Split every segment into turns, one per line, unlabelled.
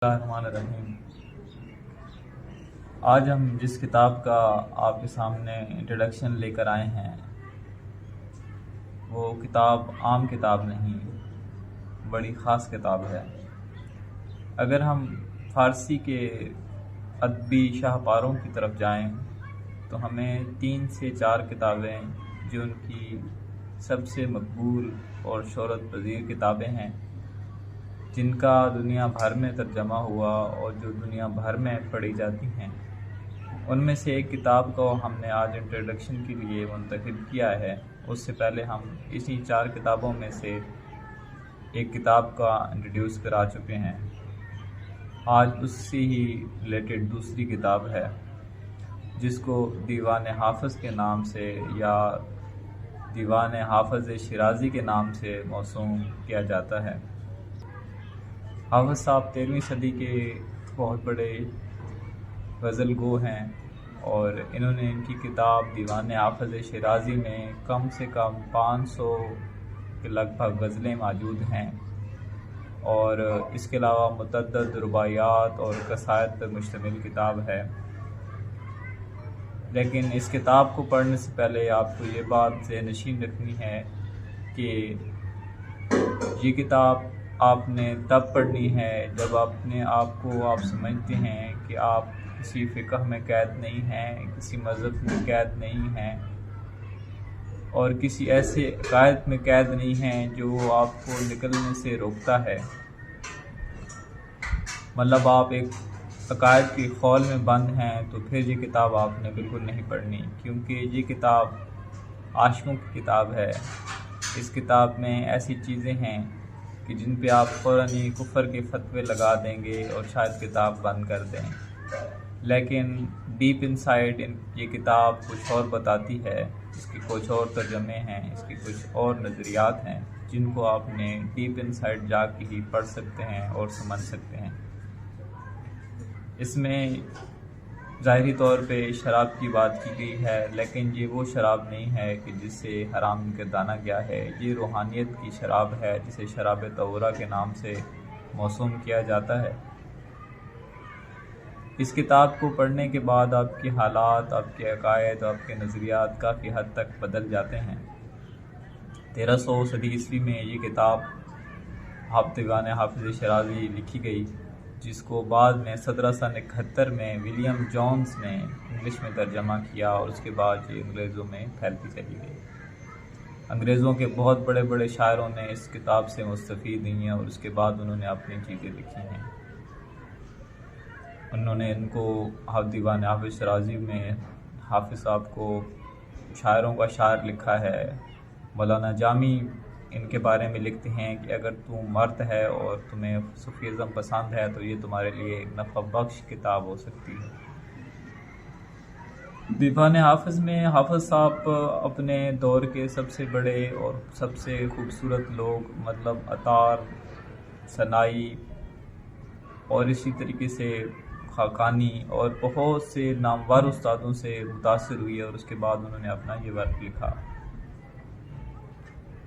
الرحمن الرحیم۔ آج ہم جس کتاب کا آپ کے سامنے انٹروڈکشن لے کر آئے ہیں وہ کتاب عام کتاب نہیں، بڑی خاص کتاب ہے۔ اگر ہم فارسی کے ادبی شاہکاروں کی طرف جائیں تو ہمیں 3 سے 4 کتابیں جو ان کی سب سے مقبول اور شہرت پذیر کتابیں ہیں، جن کا دنیا بھر میں ترجمہ ہوا اور جو دنیا بھر میں پڑھی جاتی ہیں، ان میں سے ایک کتاب کو ہم نے آج انٹروڈکشن کے لیے منتخب کیا ہے۔ اس سے پہلے ہم اسی 4 کتابوں میں سے ایک کتاب کا انٹروڈیوس کرا چکے ہیں۔ آج اس سے ہی ریلیٹڈ دوسری کتاب ہے جس کو دیوان حافظ کے نام سے یا دیوان حافظ شیرازی کے نام سے موسوم کیا جاتا ہے۔ حافظ صاحب 13ویں صدی کے بہت بڑے غزل گو ہیں اور انہوں نے ان کی کتاب دیوان حافظ شیرازی میں کم سے کم 500 کے لگ بھگ غزلیں موجود ہیں، اور اس کے علاوہ متعدد رباعیات اور قصائد پر مشتمل کتاب ہے۔ لیکن اس کتاب کو پڑھنے سے پہلے آپ کو یہ بات ذہن نشین رکھنی ہے کہ یہ کتاب آپ نے تب پڑھنی ہے جب اپنے آپ کو آپ سمجھتے ہیں کہ آپ کسی فقہ میں قید نہیں ہیں، کسی مذہب میں قید نہیں ہیں، اور کسی ایسے عقائد میں قید نہیں ہیں جو آپ کو نکلنے سے روکتا ہے۔ مطلب آپ ایک عقائد کی خول میں بند ہیں تو پھر یہ کتاب آپ نے بالکل نہیں پڑھنی، کیونکہ یہ کتاب عاشقوں کی کتاب ہے۔ اس کتاب میں ایسی چیزیں ہیں کہ جن پہ آپ فوراً ہی کفر کے فتوے لگا دیں گے اور شاید کتاب بند کر دیں، لیکن ڈیپ انسائڈ یہ کتاب کچھ اور بتاتی ہے۔ اس کے کچھ اور ترجمے ہیں، اس کے کچھ اور نظریات ہیں جن کو آپ نے ڈیپ انسائڈ جا کے ہی پڑھ سکتے ہیں اور سمجھ سکتے ہیں۔ اس میں ظاہری طور پہ شراب کی بات کی گئی ہے، لیکن یہ وہ شراب نہیں ہے کہ جس سے حرام گردانا گیا ہے۔ یہ روحانیت کی شراب ہے جسے شراب طہورہ کے نام سے موسوم کیا جاتا ہے۔ اس کتاب کو پڑھنے کے بعد آپ کے حالات، آپ کے عقائد، آپ کے نظریات کافی حد تک بدل جاتے ہیں۔ 1300 صدی عیسوی میں یہ کتاب دیوان حافظ شیرازی لکھی گئی، جس کو بعد میں 1771 میں ولیم جونز نے انگلش میں ترجمہ کیا، اور اس کے بعد یہ انگریزوں میں پھیلتی چلی گئی۔ انگریزوں کے بہت بڑے بڑے شاعروں نے اس کتاب سے مستفید ہوئی ہیں اور اس کے بعد انہوں نے اپنی چیزیں لکھی ہیں۔ انہوں نے ان کو دیوان حافظ شیرازی میں حافظ صاحب کو شاعروں کا شاعر لکھا ہے۔ مولانا جامی ان کے بارے میں لکھتے ہیں کہ اگر تم مرد ہے اور تمہیں صوفیزم پسند ہے تو یہ تمہارے لیے ایک نفع بخش کتاب ہو سکتی ہے۔ دیوان حافظ میں حافظ صاحب اپنے دور کے سب سے بڑے اور سب سے خوبصورت لوگ، مطلب عطار، سنائی اور اسی طریقے سے خاقانی اور بہت سے نامور استادوں سے متاثر ہوئی، اور اس کے بعد انہوں نے اپنا یہ ورک لکھا۔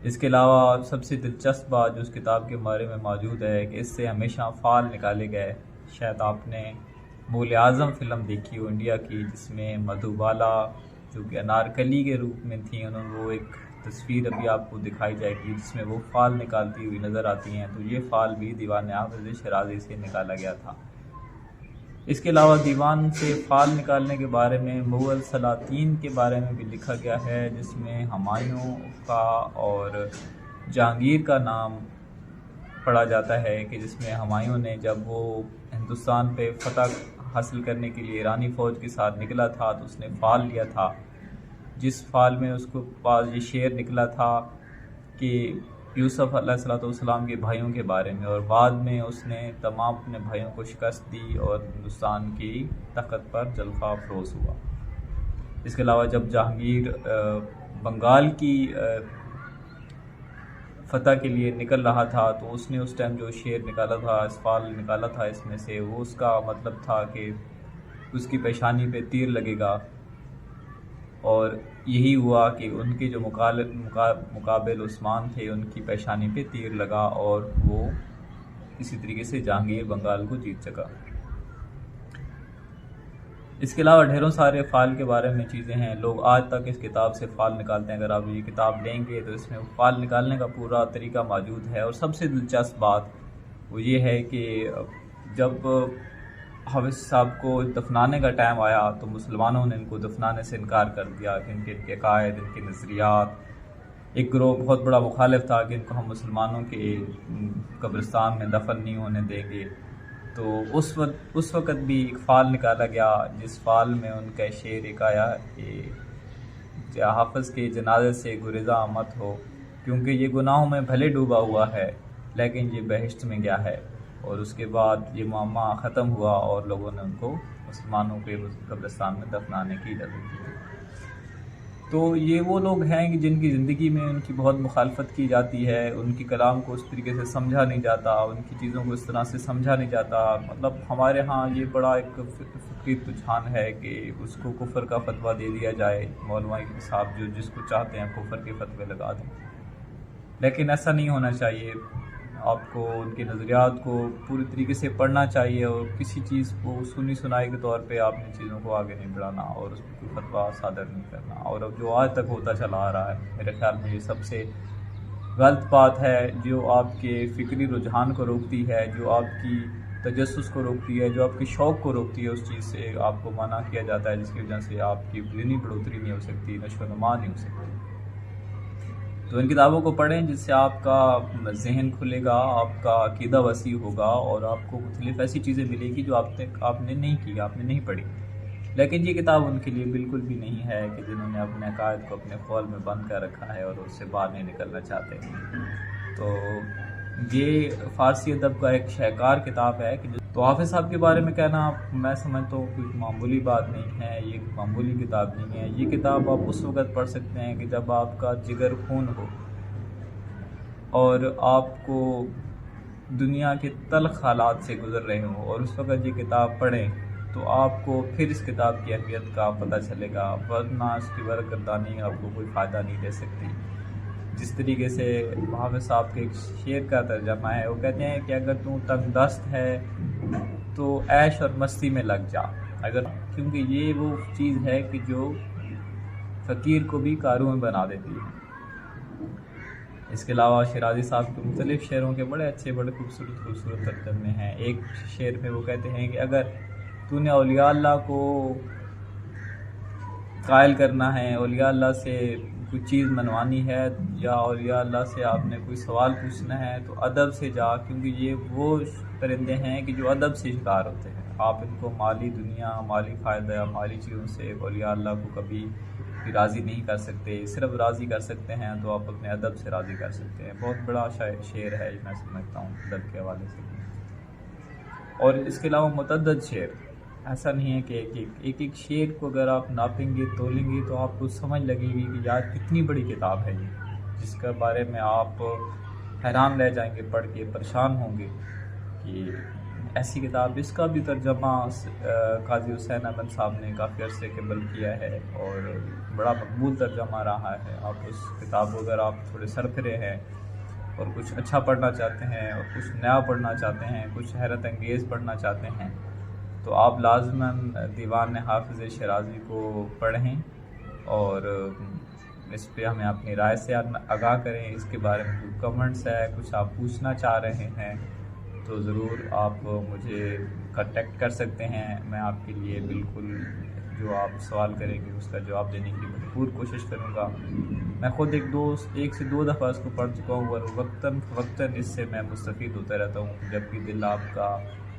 اس کے علاوہ سب سے دلچسپ بات جو اس کتاب کے بارے میں موجود ہے کہ اس سے ہمیشہ فعال نکالے گئے۔ شاید آپ نے مغل اعظم فلم دیکھی ہو انڈیا کی، جس میں مدھو بالا جو کہ انارکلی کے روپ میں تھیں، انہوں نے وہ ایک تصویر ابھی آپ کو دکھائی جائے گی جس میں وہ فال نکالتی ہوئی نظر آتی ہیں، تو یہ فال بھی دیوان حافظ شیرازی سے نکالا گیا تھا۔ اس کے علاوہ دیوان سے فال نکالنے کے بارے میں مغل سلاطین کے بارے میں بھی لکھا گیا ہے، جس میں ہمایوں کا اور جہانگیر کا نام پڑھا جاتا ہے، کہ جس میں ہمایوں نے جب وہ ہندوستان پہ فتح حاصل کرنے کے لیے ایرانی فوج کے ساتھ نکلا تھا تو اس نے فال لیا تھا، جس فال میں اس کو پاس یہ شعر نکلا تھا کہ یوسف علیہ السلام کے بھائیوں کے بارے میں، اور بعد میں اس نے تمام اپنے بھائیوں کو شکست دی اور ہندوستان کی تخت پر جلوہ افروز ہوا۔ اس کے علاوہ جب جہانگیر بنگال کی فتح کے لیے نکل رہا تھا تو اس نے اس ٹائم جو شعر نکالا تھا، اس فال نکالا تھا اس میں سے، وہ اس کا مطلب تھا کہ اس کی پیشانی پہ تیر لگے گا، اور یہی ہوا کہ ان کے جو مقابل عثمان تھے ان کی پیشانی پہ تیر لگا اور وہ इसी तरीके से जहांगीर बंगाल को जीत सका। इसके अलावा ढेरों सारे फ़ाल के बारे में चीज़ें हैं, लोग आज तक इस किताब से फ़ाल निकालते हैं। अगर आप ये किताब लेंगे तो इसमें फ़ाल निकालने का पूरा तरीका मौजूद है। और सबसे दिलचस्प बात वो ये है कि जब हाफिज़ साहब को दफनाने का टाइम आया तो मुसलमानों ने इनको दफनाने से इनकार कर दिया कि इनके अकायद, इनके नज़रियात, एक ग्रोह बहुत बड़ा मुखालिफ था कि इनको हम मुसलमानों के कब्रिस्तान में दफन नहीं होने देंगे। तो उस वक्त भी एक फ़ाल निकाला गया, जिस फ़ाल में उनका शेर एक आया कि हाफिज़ के जनाजे से गुरेज़ा मत हो, क्योंकि ये गुनाहों में भले डूबा हुआ है लेकिन ये बहिश्त में गया है। और उसके बाद ये मामला ख़त्म हुआ और लोगों ने उनको मुसलमानों के कब्रिस्तान में दफनाने की इजाज़त दी। तो ये वो लोग हैं कि जिनकी ज़िंदगी में उनकी बहुत मुखालफत की जाती है, उनकी कलाम को उस तरीके से समझा नहीं जाता, उनकी चीज़ों को इस तरह से समझा नहीं जाता। मतलब हमारे यहाँ ये बड़ा एक फ़िक्री रुझान है कि उसको कुफ़र का फतवा दे दिया जाए, मौलवी साहब जो जिसको चाहते हैं कुफ़र के फतवे लगा दें। लेकिन ऐसा नहीं होना चाहिए। आपको उनके नज़रियात को पूरी तरीके से पढ़ना चाहिए और किसी चीज़ को सुनी सुनाई के तौर पे आपने चीज़ों को आगे नहीं बढ़ाना और उस पर कोई फतवा सादर नहीं करना। और अब जो आज तक होता चला आ रहा है, मेरे ख्याल में ये सबसे गलत बात है, जो आपके फ़िक्री रुझान को रोकती है, जो आपकी तजस्सुस को रोकती है, जो आपके शौक़ को रोकती है। उस चीज़ से आपको मना किया जाता है, जिसकी वजह से आपकी ज़हनी बढ़ोतरी नहीं हो सकती, नशो-नुमा नहीं हो सकती। तो इन किताबों को पढ़ें जिससे आपका जहन खुलेगा, आपका अकीदा वसी होगा और आपको मुख्तलिफ ऐसी चीज़ें मिलेगी जो आपने नहीं की, आपने नहीं पढ़ी। लेकिन ये किताब उनके लिए बिल्कुल भी नहीं है कि जिन्होंने अपने अकायद को अपने ख़ौल में बंद कर रखा है और उससे बाहर नहीं निकलना चाहते। तो ये फ़ारसी अदब का एक शाहकार किताब है कि तो हाफिज़ साहब के बारे में कहना मैं समझता हूँ कोई मामूली बात नहीं है, ये मामूली किताब नहीं है। ये किताब आप उस वक़्त पढ़ सकते हैं कि जब आपका जिगर खून हो और आपको दुनिया के तल्ख़ हालात से गुज़र रहे हों, और उस वक़्त ये किताब पढ़ें तो आपको फिर इस किताब की अहमियत का पता चलेगा, वरना इसकी वरगर्दानी आपको कोई फ़ायदा नहीं दे सकती। जिस तरीके से हाफिज़ साहब के एक शेर का तर्जमा है, वो कहते हैं कि अगर तू तंगदस्त है तो ऐश और मस्ती में लग जा। क्योंकि ये वो चीज़ है कि जो फ़कीर को भी कारु में बना देती है। इसके अलावा शिराज़ी साहब के मुख्तलिफ शेरों के बड़े अच्छे, बड़े खूबसूरत तर्जमे हैं। एक शेर में वो कहते हैं कि अगर तूने औलिया अल्लाह को कायल करना है, औलिया अल्लाह से कोई चीज़ मनवानी है या औलिया अल्लाह से आपने कोई सवाल पूछना है तो अदब से जा, क्योंकि ये वो परिंदे हैं कि जो अदब से शिकार होते हैं। आप इनको माली दुनिया, माली फ़ायदा, माली चीज़ों से औलिया अल्लाह को कभी भी राज़ी नहीं कर सकते। सिर्फ राज़ी कर सकते हैं तो आप अपने अदब से राज़ी कर सकते हैं। बहुत बड़ा शेर है, मैं समझता हूँ अदब के हवाले से। और इसके अलावा मुतअद्दिद शेर, ऐसा नहीं है कि एक शेर को अगर आप नापेंगे, तोलेंगे तो आपको समझ लगेगी कि यार कितनी बड़ी किताब है ये, जिसके बारे में आप हैरान रह जाएंगे, पढ़ के परेशान होंगे कि ऐसी किताब। इसका भी तर्जमा काजी हुसैन अहमद साहब ने काफ़ी अरसे कबल किया है और बड़ा मकबूल तर्जमा रहा है। आप उस किताब को अगर आप थोड़े सरफरे हैं और कुछ अच्छा पढ़ना चाहते हैं और कुछ नया पढ़ना चाहते हैं, कुछ हैरत अंगेज़ पढ़ना चाहते हैं, तो आप लाज़िमन दीवान हाफिज़ शिराज़ी को पढ़ें और इस पे हमें अपनी राय से आगाह करें। इसके बारे में कोई कमेंट्स है, कुछ आप पूछना चाह रहे हैं तो ज़रूर आप मुझे कांटेक्ट कर सकते हैं। मैं आपके लिए बिल्कुल जो आप सवाल करेंगे उसका जवाब देने की भरपूर कोशिश करूँगा। मैं ख़ुद एक से दो दफ़ा इसको पढ़ चुका हूँ और वक्तन इससे मैं मुस्तफ़ीद होता रहता हूँ। जब भी दिल आपका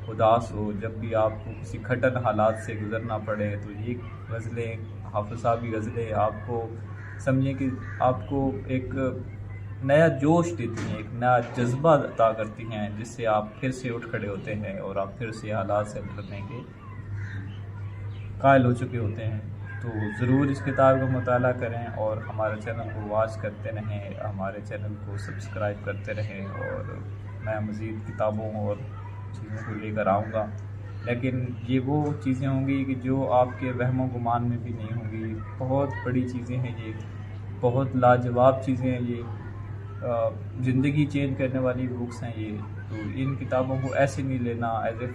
उदास हो, जब भी आपको किसी कठिन हालात से गुज़रना पड़े, तो ये गज़लें, हाफिज़ साहब की गज़लें आपको समझें कि आपको एक नया जोश देती हैं, एक नया जज्बा अता करती हैं, जिससे आप फिर से उठ खड़े होते हैं और आप फिर से हालात से निकलने के कायल हो चुके होते हैं। तो ज़रूर इस किताब का मुताला करें और हमारे चैनल को वॉच करते रहें, हमारे चैनल को सब्सक्राइब करते रहें और मैं मज़ीद किताबों और चीज़ों को लेकर आऊँगा। लेकिन ये वो चीज़ें होंगी कि जो आपके वहमो गुमान में भी नहीं होंगी। बहुत बड़ी चीज़ें हैं ये, बहुत लाजवाब चीज़ें हैं ये, ज़िंदगी चेंज करने वाली बुक्स हैं ये। تو ان کتابوں کو ایسے نہیں لینا ایز اے